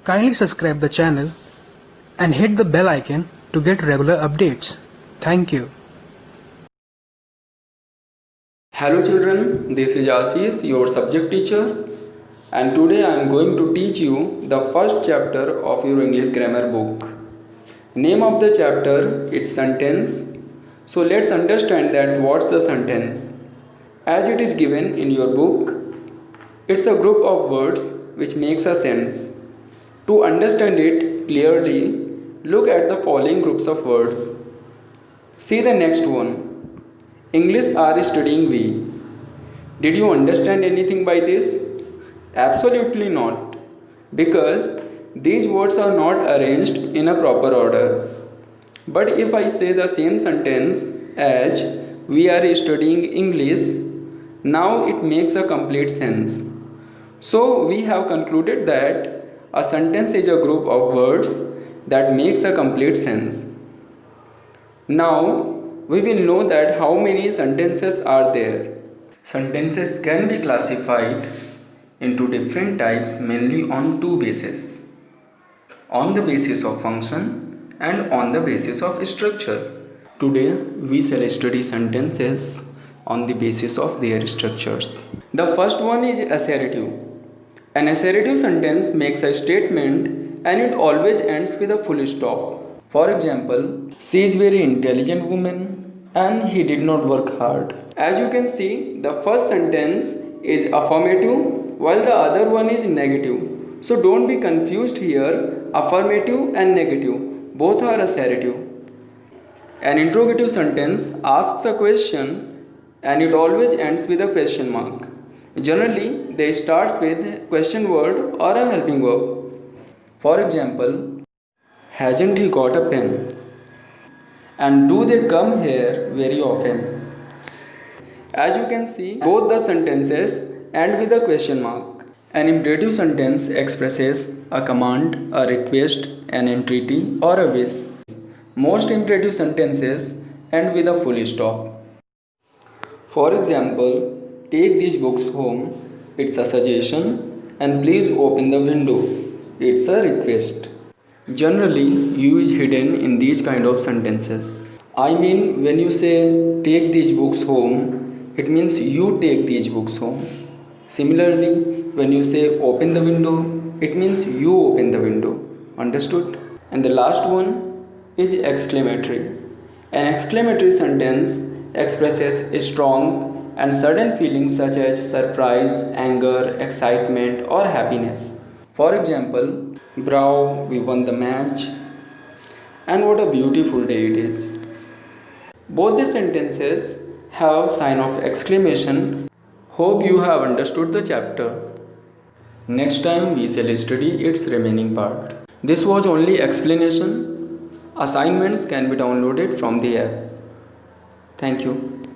Kindly subscribe the channel and hit the bell icon to get regular updates. Thank you. Hello children, this is Ashish, your subject teacher, and today I am going to teach you the first chapter of your English grammar book. Name of the chapter is sentence. So let's understand that what's the sentence. As it is given in your book, it's a group of words which makes a sentence. To understand it clearly, look at the following groups of words. See the next one. English are studying we. Did you understand anything by this? Absolutely not. Because these words are not arranged in a proper order. But if I say the same sentence as we are studying English, now it makes a complete sense. So we have concluded that a sentence is a group of words that makes a complete sense. Now we will know that how many sentences are there. Sentences can be classified into different types mainly on two bases. On the basis of function and on the basis of structure. Today we shall study sentences on the basis of their structures. The first one is assertive. An assertive sentence makes a statement and it always ends with a full stop. For example, she is very intelligent woman and he did not work hard. As you can see, the first sentence is affirmative while the other one is negative. So don't be confused here. Affirmative and negative both are assertive. An interrogative sentence asks a question and it always ends with a question mark. Generally, they starts with question word or a helping verb. For example, hasn't he got a pen? And do they come here very often? As you can see, both the sentences end with a question mark. An imperative sentence expresses a command, a request, an entreaty, or a wish. Most imperative sentences end with a full stop. For example, take these books home. It's a suggestion, and please open the window. It's a request. Generally, U is hidden in these kind of sentences. I mean, when you say take these books home, it means you take these books home. Similarly, when you say open the window, it means you open the window. Understood? And the last one is exclamatory. An exclamatory sentence expresses strong and sudden feelings such as surprise, anger, excitement, or happiness. For example, bravo, we won the match, and what a beautiful day it is. Both the sentences have sign of exclamation. Hope you have understood the chapter. Next time we shall study its remaining part. This was only explanation. Assignments can be downloaded from the app. Thank you.